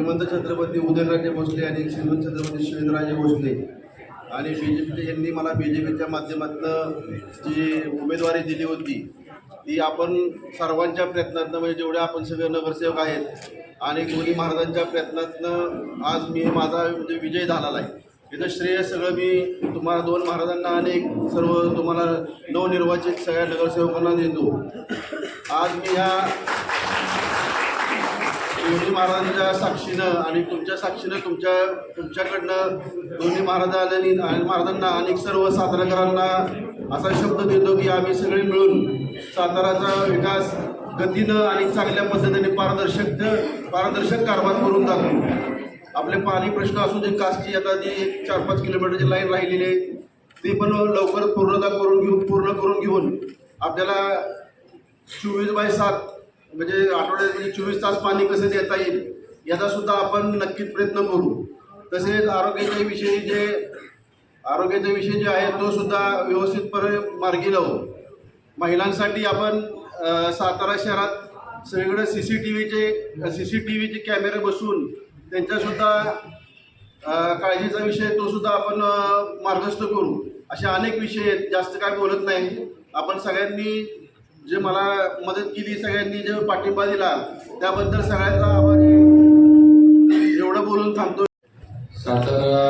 श्रीमंत छत्रपती उदयनराजे भोसले आणि श्रीमंत छत्रपती शिवेंद्रराजे भोसले आणि BJP यांनी मला BJPच्या माध्यमातून जी उमेदवारी दिली होती ती आपण सर्वांच्या प्रयत्नातनं म्हणजे जेवढे आपण सगळे नगरसेवक आहेत आणि दोन्ही महाराजांच्या प्रयत्नातनं आज मी माझा म्हणजे विजय झालेला आहे। इथं श्रेय सगळं मी तुम्हाला दोन महाराजांना आणि सर्व तुम्हाला नवनिर्वाचित सगळ्या नगरसेवकांना देतो। आज मी ह्या दोन्ही महाराजांच्या साक्षीनं आणि तुमच्या साक्षीनं तुमच्याकडनं दोन्ही महाराजांना आणि सर्व साताराकरांना असा शब्द देतो की आम्ही सगळे मिळून साताराचा विकास गतीनं आणि चांगल्या पद्धतीने पारदर्शक कारभार करून दाखवू। आपले पाणी प्रश्न असू दे, कासची आता जी 4-5 किलोमीटरची लाईन राहिलेली आहे ती पण लवकर पूर्ण करून घेऊन आपल्याला 24/7 म्हणजे आठवड्यात 24 तास पाणी कसं देता येईल याचा सुद्धा आपण नक्कीच प्रयत्न करू। तसेच आरोग्याच्या विषयी जे आहे तो सुद्धा व्यवस्थितपणे मार्गी लावू। महिलांसाठी आपण सातारा शहरात सगळीकडे CCTVचे कॅमेरे बसवून त्यांच्यासुद्धा काळजीचा विषय तो सुद्धा आपण मार्गस्थ करू। असे अनेक विषय आहेत, जास्त काय बोलत नाही। आपण सगळ्यांनी जे मला मदत केली, सगळ्यांनी जे पाठिंबा दिला त्याबद्दल सगळ्यांचा आभारी। एवढं बोलून थांबतो। सातारा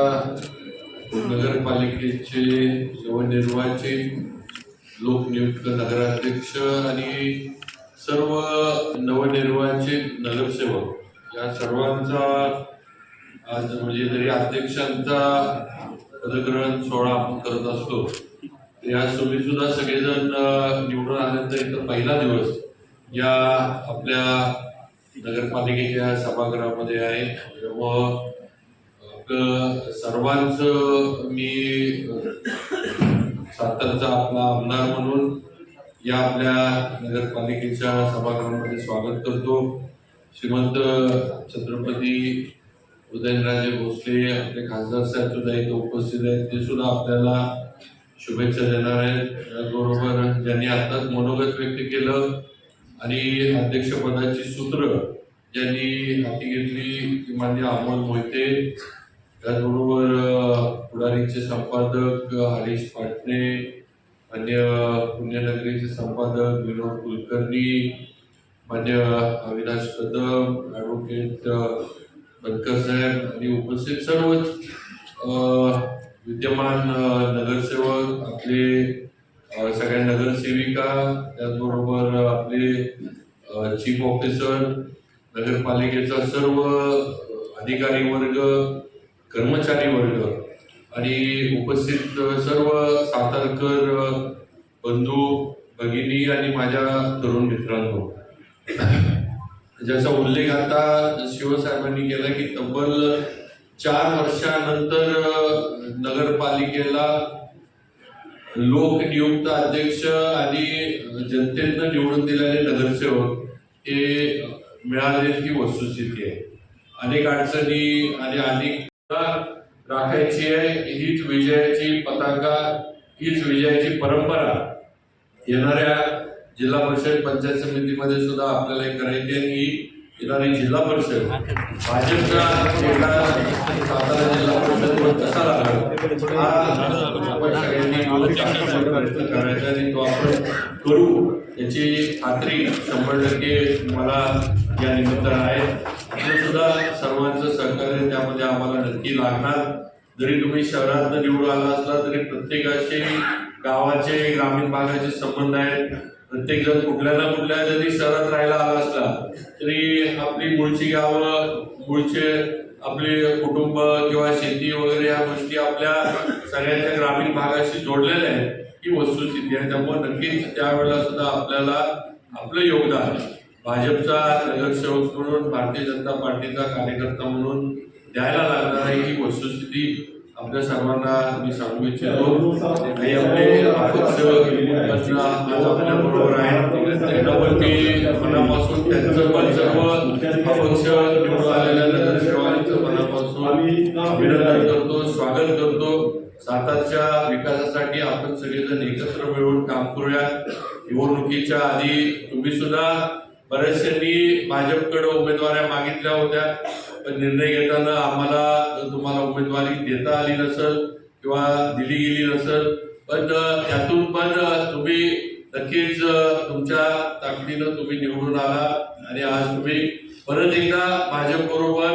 नगरपालिकेचे नवनिर्वाचित लोकनियुक्त नगराध्यक्ष आणि सर्व नवनिर्वाचित नगरसेवक या सर्वांचा आज म्हणजे जरी अध्यक्षांचा पदग्रहण सोहळा आपण करत असतो या सुद्धा सगळेजण निवडून आल्यानंतर इथं पहिला दिवस या आपल्या नगरपालिकेच्या सभागृहामध्ये आहे। त्यामुळं आपलं सर्वांचं मी सातारचा आपला आमदार म्हणून या आपल्या नगरपालिकेच्या सभागृहामध्ये स्वागत करतो। श्रीमंत छत्रपती उदयनराजे भोसले आपले खासदार साहेब सुद्धा इथे उपस्थित आहेत, ते सुद्धा आपल्याला शुभेच्छा देणार आहेत। त्याचबरोबर ज्यांनी आताच मनोगत व्यक्त केलं आणि अध्यक्षपदाची सूत्र ज्यांनी हाती घेतली माननीय अमोल मोहिते, त्याचबरोबर पुढारीचे संपादक हरीश पाटणे, मान्य पुण्यनगरीचे संपादक विनोद कुलकर्णी, मान्य अविनाश कदम, ॲडव्होकेट बनकर साहेब आणि उपस्थित सर्वच विद्यमान नगरसेवक, आपले सगळ्या नगरसेविका, त्याचबरोबर आपले चीफ ऑफिसर, नगरपालिकेचा सर्व अधिकारी वर्ग, कर्मचारी वर्ग आणि उपस्थित सर्व सातारकर बंधू भगिनी आणि माझ्या तरुण मित्रांनो, ज्याचा उल्लेख आता शिवसाहेबांनी केला की तब्बल 4 वर्षानंतर नगरपालिकेला लोकनियुक्त अध्यक्ष आणि जनतेनं निवडून दिलेले नगरसेवक हे मिळाले ही वस्तुस्थिती आहे। अनेक अडचणी आणि अनेक राखायची आहे, हीच विजयाची पताका, हीच विजयाची परंपरा येणाऱ्या जिल्हा परिषद पंचायत समितीमध्ये सुद्धा आपल्याला करायची आहे। ही येणारी जिल्हा परिषद भाजपचा सातारा जिल्हा परिषद कसा लागला आपण सगळ्यांनी करायचा आणि तो आपण करू याची खात्री 100% मला या निमित्तानं आहे। हे सुद्धा सर्वांचं सहकार्य त्यामध्ये आम्हाला नक्की लागणार। जरी तुम्ही शहरात निवडून आला असला तरी प्रत्येकाचे गावाचे ग्रामीण भागाचे संबंध आहेत। प्रत्येक जण कुठल्या ना कुठल्या जरी शहरात राहायला आला असला तरी आपली मूळची गावं, मूळचे आपले कुटुंब किंवा शेती वगैरे या गोष्टी आपल्या सगळ्यांच्या ग्रामीण भागाशी जोडलेल्या आहेत, ही वस्तुस्थिती आहे। त्यामुळे नक्कीच त्यावेळेला सुद्धा आपल्याला आपलं योगदान भाजपचा नगरसेवक म्हणून, भारतीय जनता पार्टीचा कार्यकर्ता म्हणून द्यायला लागणार आहे, ही वस्तुस्थिती आपल्या सर्वांना मी सांगू इच्छितो। आणि आपले अपक्ष आज आपल्या बरोबर आहेत, त्यांच्यावरती मनापासून त्यांचं सर्व अपक्ष निवडून आलेल्या नगरसेवकांचं मनापासून अभिनंदन करतो, स्वागत करतो। सातारच्या विकासासाठी आपण सगळेजण एकत्र मिळून काम करूया। निवडणुकीच्या आधी तुम्ही सुद्धा बऱ्याचशांनी भाजपकडे उमेदवाऱ्या मागितल्या होत्या, पण निर्णय घेताना आम्हाला तुम्हाला उमेदवारी देता आली नसेल किंवा दिली गेली नसेल, पण त्यातून पण तुम्ही नक्कीच तुमच्या ताकदीनं तुम्ही निवडून आला आणि आज तुम्ही परत एकदा भाजपबरोबर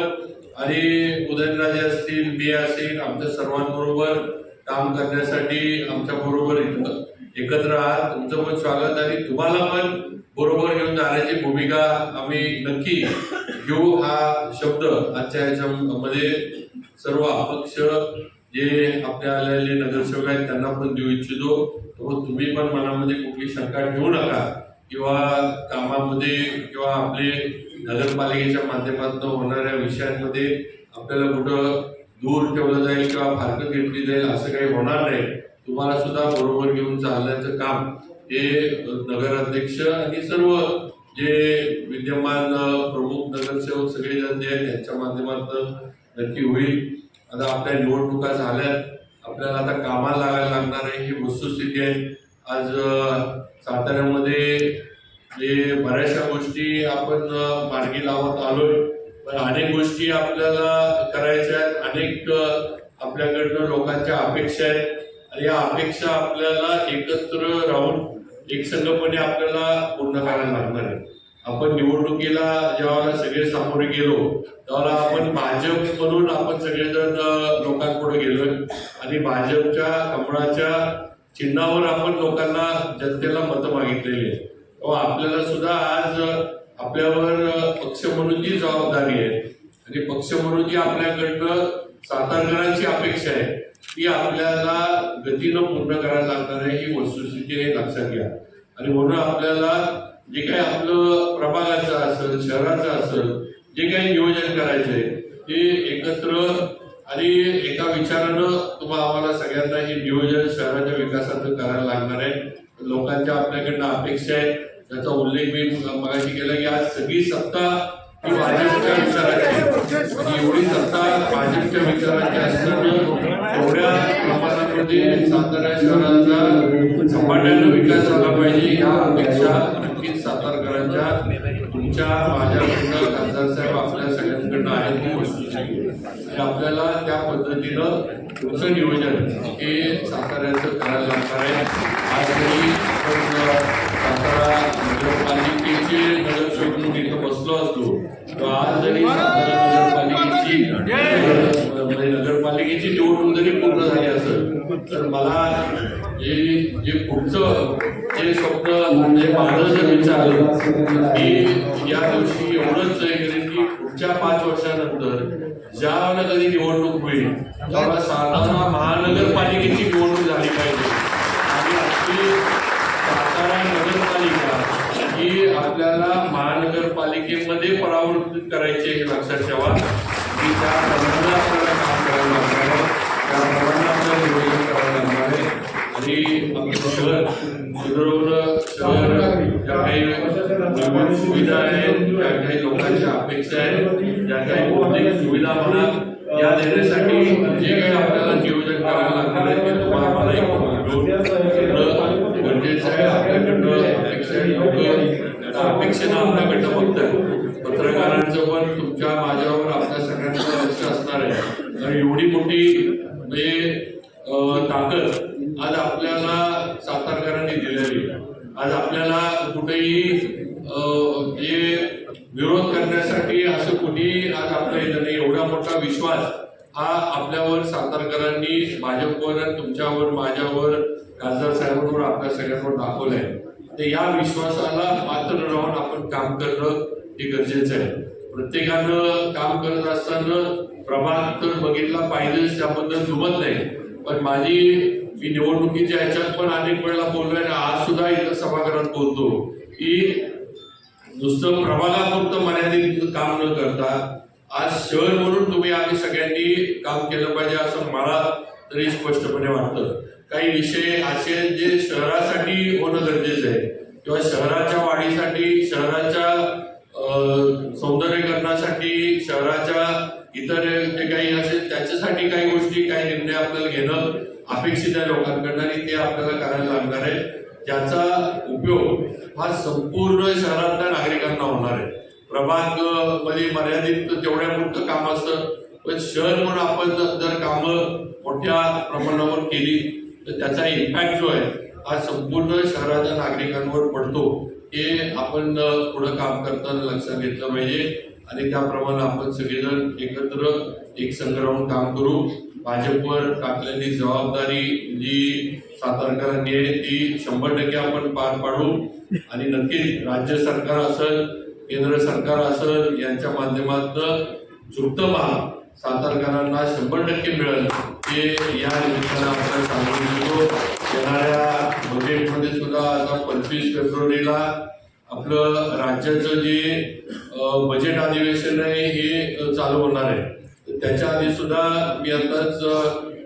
आणि उदयनराजे असतील, मी असेल, आमच्या सर्वांबरोबर काम करण्यासाठी आमच्या बरोबर एकत्र आहात. तुमचं पण स्वागत आणि तुम्हाला पण बरोबर घेऊन जाण्याची भूमिका आम्ही नक्की घेऊ. हा शब्द आजच्या याच्यामध्ये सर्व अपक्ष जे आपल्या आलेले नगरसेवक आहेत त्यांना पण देऊ इच्छितो. तुम्ही पण मनामध्ये कुठली शंका ठेवू नका किंवा कामामध्ये किंवा आपले नगरपालिकेच्या माध्यमातून होणाऱ्या विषयांमध्ये आपल्याला कुठं दूर ठेवलं जाईल किंवा फारकत घेतली जाईल असं काही होणार नाही. तुम्हाला सुद्धा बरोबर घेऊन चालण्याचं काम हे नगराध्यक्ष आणि सर्व जे विद्यमान प्रमुख नगरसेवक सगळेजण जे आहेत त्यांच्या माध्यमातून नक्की होईल. आता आपल्या निवडणुका झाल्यात, आपल्याला आता कामाला लागायला लागणार आहे ही वस्तुस्थिती आहे. आज साताऱ्यामध्ये जे बऱ्याचशा गोष्टी आपण मार्गी लावत आलोय, पण अनेक गोष्टी आपल्याला करायच्या आहेत. अनेक आपल्याकडनं लोकांच्या अपेक्षा आहेत आणि या अपेक्षा आपल्याला एकत्र राहून एकसंघपणे आपल्याला पूर्ण करायला लागणार आहे. आपण निवडणुकीला जेव्हा सगळे सामोरे गेलो तेव्हा आपण भाजप म्हणून आपण सगळेजण लोकांपुढे गेलोय आणि भाजपच्या कमळाच्या चिन्हावर आपण लोकांना जनतेला मतं मागितलेली आहे. तेव्हा आपल्याला सुद्धा आज आपल्यावर पक्ष म्हणून जी जबाबदारी आहे आणि पक्ष म्हणून जी आपल्याकडनं सातारकरांची अपेक्षा आहे ती आपल्याला गतीनं पूर्ण करायला लागणार आहे ही वस्तुस्थिती आहे, लक्षात घ्या. आणि म्हणून आपल्याला जे काही आपलं प्रभागाचं असेल, शहराचं असेल, जे काही नियोजन करायचंय ते एकत्र आणि एका विचारानं तुम्हाला आम्हाला सगळ्यांना हे नियोजन शहराच्या विकासाचं करायला लागणार आहे. लोकांच्या आपल्याकडनं अपेक्षा आहेत, त्याचा उल्लेख मी मगाशी केला की आज सगळी सत्ता ही भाजपच्या विचाराची, एवढी सत्ता भाजपच्या विचाराची असताना एवढ्या प्रमाणामध्ये सातारा शहराचा झपाट्यानं विकास झाला पाहिजे या अपेक्षा नक्कीच सातारकरांच्या तुमच्या माझ्याकडनं खासदार साहेब आपल्या सगळ्यांकडनं आहेत ही वस्तुस्थिती आणि आपल्याला त्या पद्धतीनं पुढचं नियोजन हे साताऱ्याचं करायला लागणार आहे. आज जरी आपण सातारा नगरपालिकेचे नगरसेवक म्हणून इथं बसलो असतो तर आज जरी सातारा नगरपालिकेची निवडणूक जरी पूर्ण झाली असेल तर मला जे पुढचं जे स्वप्न जे माझं जर विचारलं की या दिवशी एवढंच करेन की पुढच्या 5 वर्षानंतर ज्यावेळेला कधी निवडणूक होईल त्यावेळेला सातारा महानगरपालिकेची निवडणूक झाली पाहिजे आणि आपली सातारा नगरपालिका ही आपल्याला महानगरपालिकेमध्ये परावर्तित करायची हे लक्षात ठेवा की त्याप्रमाणे आपल्याला काम करायला लागणार आहे, त्याप्रमाणे आपल्याला नियोजन करायला लागणार आहे आणि आपलं शहर सुधारवणं, शहर ज्या काही मूलभूत सुविधा आहेत, ज्या काही लोकांच्या अपेक्षा आहेत, ज्या काही भौतिक सुविधा म्हणा या देण्यासाठी जे काही आपल्याला नियोजन करायला लागणार आहे ते तुम्हाला मला एक गरजेचं आहे. आपल्याकडनं अपेक्षा आहे, लोक अपेक्षेनं आपल्याकडनं बघतात. पत्रकारांचं पण तुमच्या माझ्यावर आपल्या सगळ्यांचं लक्ष असणार आहे आणि एवढी मोठी म्हणजे ताकद आज आपल्याला सातारकरांनी दिलेली. आज आपल्याला कुठेही जे विरोध करण्यासाठी असं कुठेही आज आपल्या इथे एवढा मोठा विश्वास हा आपल्यावर सातारकरांनी भाजपवर तुमच्यावर माझ्यावर खासदार साहेबांवर आपल्या सगळ्यांवर दाखवलंय. तर या विश्वासाला पात्र राहून आपण काम करणं हे गरजेचं आहे. प्रत्येकानं काम करत असताना प्रभाग तर बघितला पाहिजे त्याबद्दल दुमत नाही, पण मी निवडणुकीच्या ह्याच्यात पण अनेक वेळेला बोललोय आणि आज सुद्धा इथं सभागृहात बोलतो की नुसतं प्रभागापुरतं मर्यादित काम न करता आज शहर म्हणून आम्ही सगळ्यांनी काम केलं पाहिजे असं मला तरी स्पष्टपणे वाटतं. काही विषय असे जे शहरासाठी होणं गरजेचं आहे किंवा शहराच्या वाढीसाठी, शहराच्या सौंदर्यीकरणासाठी, शहराच्या इतर जे काही असेल त्याच्यासाठी काही गोष्टी, काही निर्णय आपल्याला घेणं अपेक्षित आहे लोकांकडनं आणि ते आपल्याला करायला लागणार आहे, ज्याचा उपयोग हा संपूर्ण शहरातल्या नागरिकांना होणार आहे. प्रभाग मध्ये मर्यादित तेवढ्या पुरतं काम असतं, पण शहर म्हणून आपण जर कामं मोठ्या प्रमाणावर केली तर त्याचा इम्पॅक्ट जो आहे हा संपूर्ण शहराच्या नागरिकांवर पडतो. हे आपण थोडं काम करताना लक्षात घेतलं पाहिजे आणि त्याप्रमाणे आपण सगळेजण एकत्र एक संघ राहून काम करू. भाजपवर टाकलेली जबाबदारी जी सातारकरांनी आहे ती 100% आपण पार पाडू आणि नक्कीच राज्य सरकार असेल, केंद्र सरकार असेल, यांच्या माध्यमातून झुकतं माल सातारकरांना 100% मिळेल हे या निमित्तानं आपण सांगून देतो. येणाऱ्या बजेटमध्ये सुद्धा आता 25 फेब्रुवारीला आपलं राज्याचं जे बजेट अधिवेशन आहे हे चालू होणार आहे. त्याच्या आधी सुद्धा मी आताच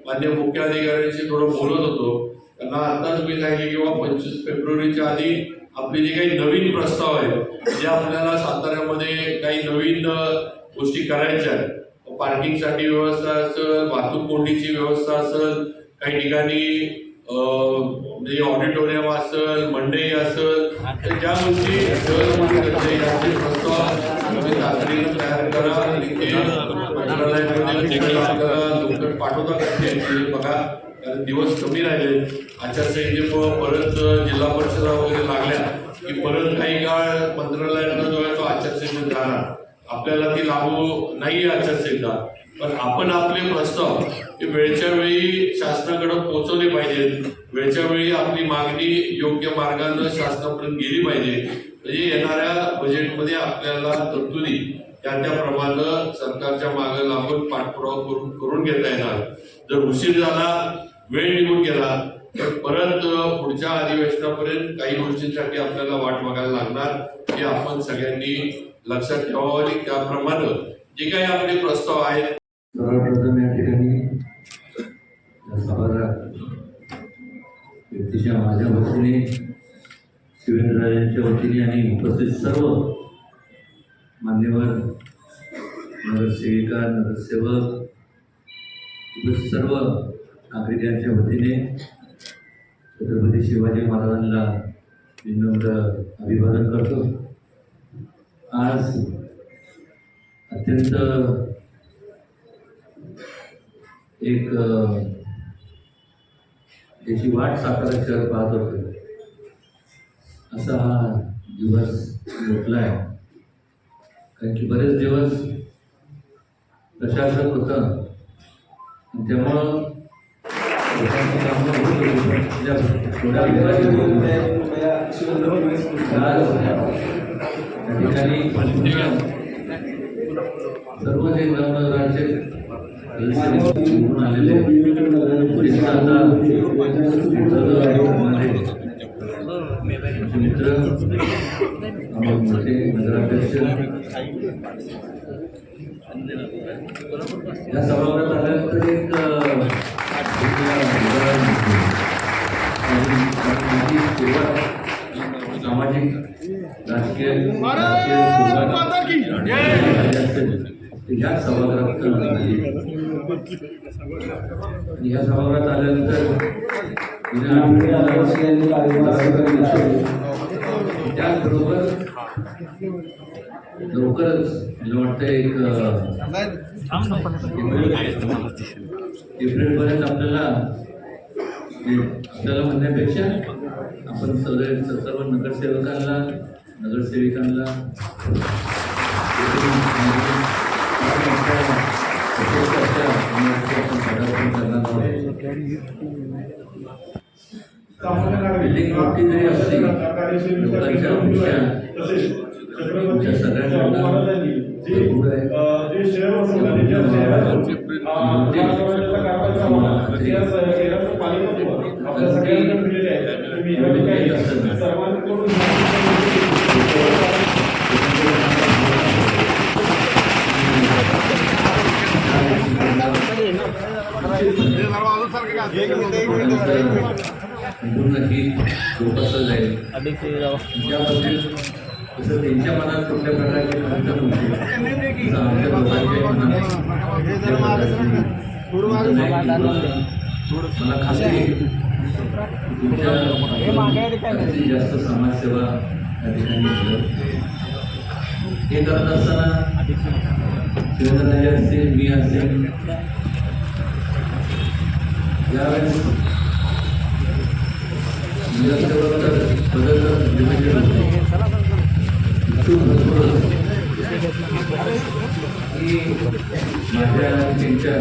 मान्य मुख्य अधिकाऱ्यांशी थोडं बोलत होतो. त्यांना आताच मी सांगितले किंवा 25 फेब्रुवारीच्या आधी आपले जे काही नवीन प्रस्ताव आहेत जे आपल्याला साताऱ्यामध्ये काही नवीन गोष्टी करायच्या आहेत, पार्किंगसाठी व्यवस्था असेल, वाहतूक कोंडीची व्यवस्था असेल, काही ठिकाणी म्हणजे ऑडिटोरियम असेल, मंडई असेल, तर ज्या गोष्टी शहरामध्ये याचे प्रस्ताव तुम्ही तातडीनं तयार करा आणि ते मंत्रालयामध्ये लवकर पाठवता करते बघा. कारण दिवस कमी राहिले, आचारसंहितेमुळे परत जिल्हा परिषदा वगैरे लागल्या की परत काही काळ मंत्रालयानं जो आहे तो आचारसंहिता राहणार. आपल्याला ती लागू नाही आचारसंहिता, पण आपण आपले प्रस्ताव हे वेळच्या वेळी शासनाकडे पोहोचवले पाहिजेत. वेळच्या वेळी आपली मागणी योग्य मार्गाने शासनापर्यंत गेली पाहिजे. म्हणजे येणाऱ्या बजेटमध्ये आपल्याला तरतुदी त्याप्रमाणे सरकारच्या मागे लागून पाठपुरावा करून घेता येणार. जर उशीर झाला, वेळ निघून गेला तर परत पुढच्या अधिवेशनापर्यंत काही गोष्टींसाठी आपल्याला वाट बघायला लागणार. हे आपण सगळ्यांनी लक्षात ठेवावं आणि त्याप्रमाणे जे काही आपले प्रस्ताव आहेत सर्वप्रथम या ठिकाणी सभागृहात व्यक्तीच्या माझ्या वतीने, शिवेंद्रराजांच्या वतीने आणि उपस्थित सर्व मान्यवर नगरसेविका, नगरसेवक, उपस्थित सर्व नागरिकांच्या वतीने छत्रपती शिवाजी महाराजांना विनम्र अभिवादन करतो. आज अत्यंत एक याची वाट सातारा शहर पाहत होतं असा हा दिवस लोटला आहे. कारण की बरेच दिवस प्रशासक होतं त्यामुळं सर्व जे राज्य आलेले मित्र मोठे नगराध्यक्ष या सभागृहात आल्यानंतर एक सामाजिक राजकीय या सभागृहात या सभागृहात आल्यानंतर त्याचबरोबर लवकरच मला वाटतं एक एप्रिलपर्यंत आपल्याला म्हणण्यापेक्षा आपण सर्व नगरसेवकांना, नगरसेविकांना बिल्डिंग मोठी जरी असली लोकांच्या अपेक्षा सगळ्यांना संपूर्ण ही जोपासलं जाईल. त्यामध्ये जसं त्यांच्या मनात कुठल्या प्रकारचे खंत होते आमच्या लोकांच्या मला खात्री तुमच्या जास्तीत जास्त समाजसेवा या ठिकाणी हे करत असताना शिवेंद्रराजे असतील, मी असेल, यावेळेस माझ्या त्यांच्या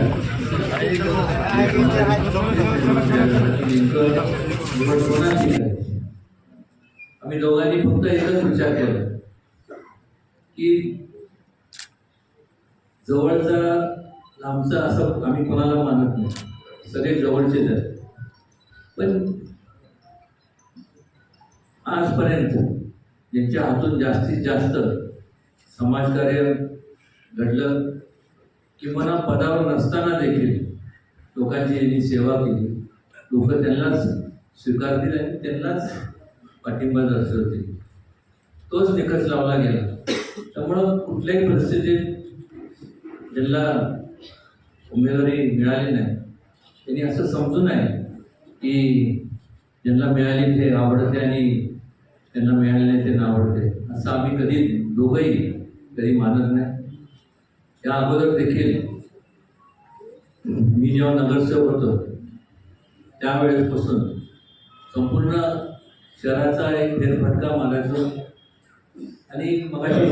आम्ही दोघांनी फक्त एकच विचार केला की जवळचा लांबचा असं आम्ही कोणाला मानत नाही, सगळे जवळचेच आहेत. पण आजपर्यंत ज्यांच्या हातून जास्तीत जास्त समाजकार्य घडलं किंवा पदावर नसताना देखील लोकांची यांनी सेवा केली, लोक त्यांनाच स्वीकारतील आणि त्यांनाच पाठिंबा दर्शवतील, तोच निकष लावला गेला. त्यामुळं कुठल्याही परिस्थितीत ज्यांना उमेदवारी मिळाली नाही त्यांनी असं समजू नये की ज्यांना मिळाली ते आवडते आणि त्यांना मिळाले नाही त्यांना आवडते, असं आम्ही कधी दोघंही कधी मानत नाही. या अगोदर देखील मी जेव्हा नगरसेवक होतो त्यावेळेसपासून संपूर्ण शहराचा एक फेरफटका मारायचो आणि मगाशी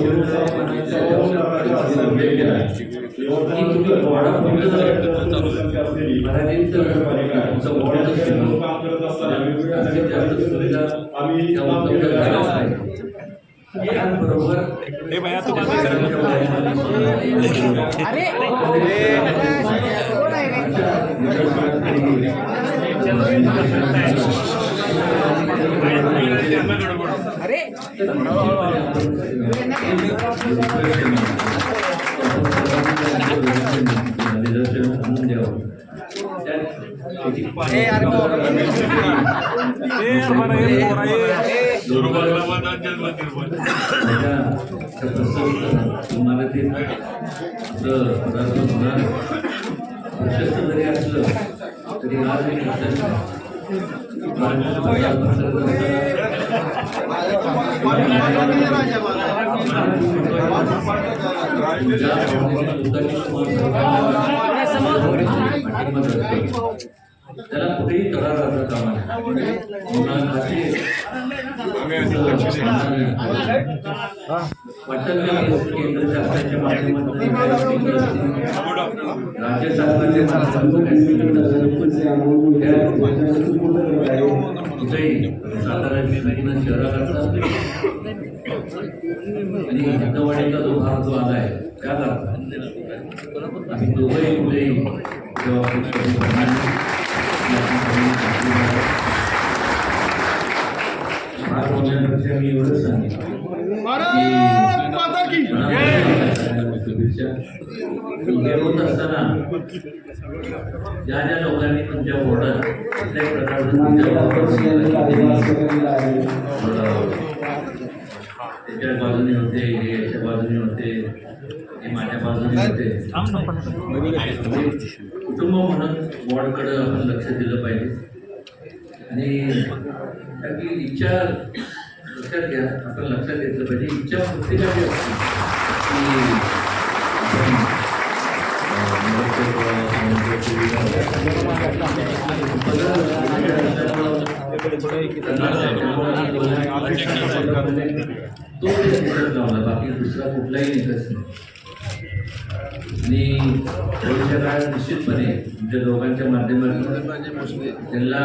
बरोबर प्रशस्त जरी असलं तरी आज मी त्याला कुठेही तक्रार राहता कामा वाटतं केंद्र शासनाच्या माध्यमातून राज्य शासनाच्या सातारा शहराकरता आणि हिंदवाडीचा जो भाग जो आला आहे त्याला आम्ही दोघंही कुठेही भाग बोलण्यापेक्षा मी एवढंच सांगितलं हे होत असताना ज्या ज्या लोकांनी तुमच्या वॉर्डात कुठल्याही प्रकारचं त्याच्या बाजूने होते, हे याच्या बाजूने होते, हे माझ्या बाजूने होते, कुटुंब म्हणून वॉर्डकडे आपण लक्ष दिलं पाहिजे. आणि त्याची इच्छा लक्षात घ्या, आपण लक्षात घेतलं पाहिजे. इच्छा प्रत्येकाची असते की तो निकष लावला, बाकी दुसरा कुठलाही निकष नाही. आणि भविष्य काळात निश्चितपणे तुमच्या दोघांच्या माध्यमातून त्यांना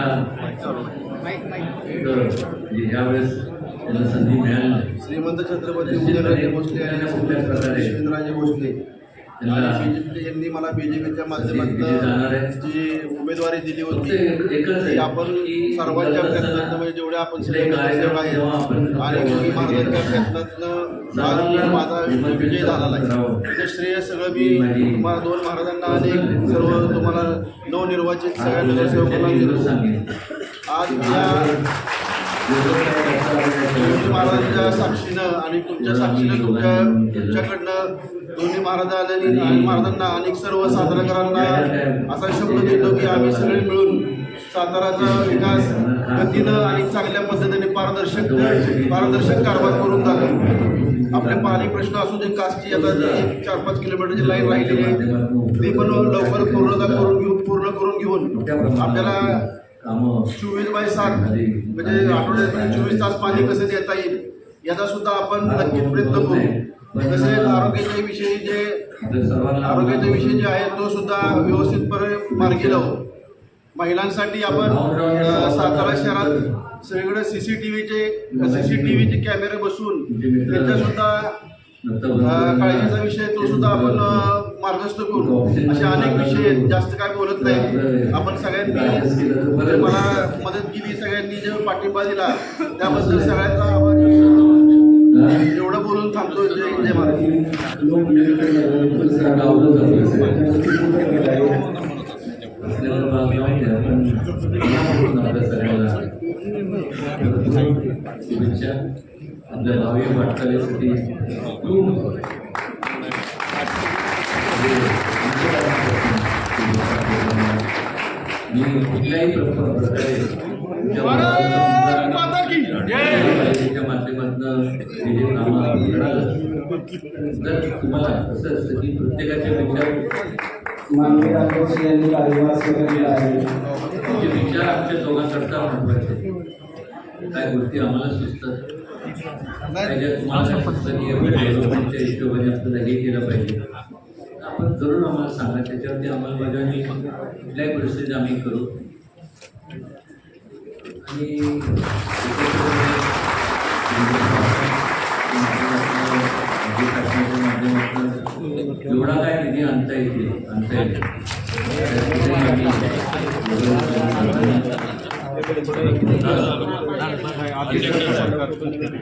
यावेळेस त्यांना संधी मिळाली नाही. श्रीमंत छत्रपती उदयनराजे भोसले आणि कुठल्या प्रकारे शिवेंद्रराजे भोसले यांनी मला बीजेपीच्या माध्यमातून जी उमेदवारी दिली होती ती आपण सर्वांच्या प्रयत्नातून म्हणजे जेवढे आपण सगळे नगरसेवक आहेत आणि महाराजांच्या प्रयत्नातून आज माझा विजय झालेला आहे. त्याचं श्रेय सगळं मी तुम्हाला दोन महाराजांना आणि सर्व तुम्हाला नवनिर्वाचित सगळ्या नगरसेवकांना देतो. आज महाराजांच्या साक्षीनं आणि तुमच्या साक्षीनं तुमच्याकडनं दोन्ही महाराजांनी आणि महाराजांना आणि सर्व सातारकरांना असा शब्द देतो की आम्ही सगळे मिळून साताराचा विकास गतीनं आणि चांगल्या पद्धतीने पारदर्शक कारभार करून दाखवू. आपले पाणी प्रश्न असू दे, कासची आता जी 4-5 किलोमीटरची लाईन राहिलेली आहे ती पण लवकर पूर्ण करून घेऊन आपल्याला 24/7 म्हणजे आठवड्यात 24 तास पाणी कसं देता येईल याचा सुद्धा आपण नक्कीच प्रयत्न करू. तसेच आरोग्याचा विषय जे आहे तो सुद्धा व्यवस्थितपणे मार्गी लावू. महिलांसाठी आपण सातारा शहरात सगळीकडे सीसीटीव्हीचे कॅमेरे बसवून त्यांच्या सुद्धा काळजीचा विषय तो सुद्धा आपण मार्गस्थ करू. असे अनेक विषय आहेत, जास्त काय बोलत नाही. आपण सगळ्यांनी मला मदत केली, सगळ्यांनी जे पाठिंबा दिला त्याबद्दल सगळ्यांचा आभार. एवढं बोलून थांबतो. जय महाराज. शुभेच्छा आपल्या भावी वाटचालीसाठी. मी कुठल्याही प्रकारे माध्यमातून हे जे काम मिळालं तर तुम्हाला असं असतं की प्रत्येकाच्या विचार तुमचे विचार आमच्या दोघांकरता महत्वाचे. काय गोष्टी आम्हाला सुचतात, त्याच्यात तुम्हाला सुचतं की डेव्हलपमेंटच्या हिशोबाने आपल्याला हे केलं पाहिजे, आपण जरूर आम्हाला सांगा. त्याच्यावरती अंमलबजावणी कुठल्याही परिस्थितीत आम्ही करू. आणि माध्यमातून एवढा काय निधी आणता येईल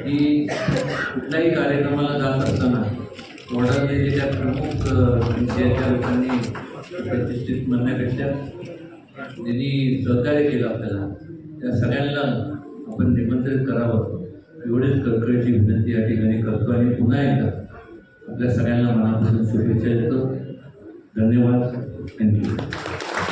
की कुठल्याही कार्यक्रमाला जात असताना ऑर्डरने जे त्या प्रमुख विषयाच्या लोकांनी प्रतिष्ठित म्हणण्यापेक्षा ज्यांनी सहकार्य केलं आपल्याला त्या सगळ्यांना आपण निमंत्रित करावं एवढीच कळकळीची विनंती या ठिकाणी करतो. आणि पुन्हा एकदा आपल्या सगळ्यांना मनापासून शुभेच्छा देतो. धन्यवाद. थँक्यू.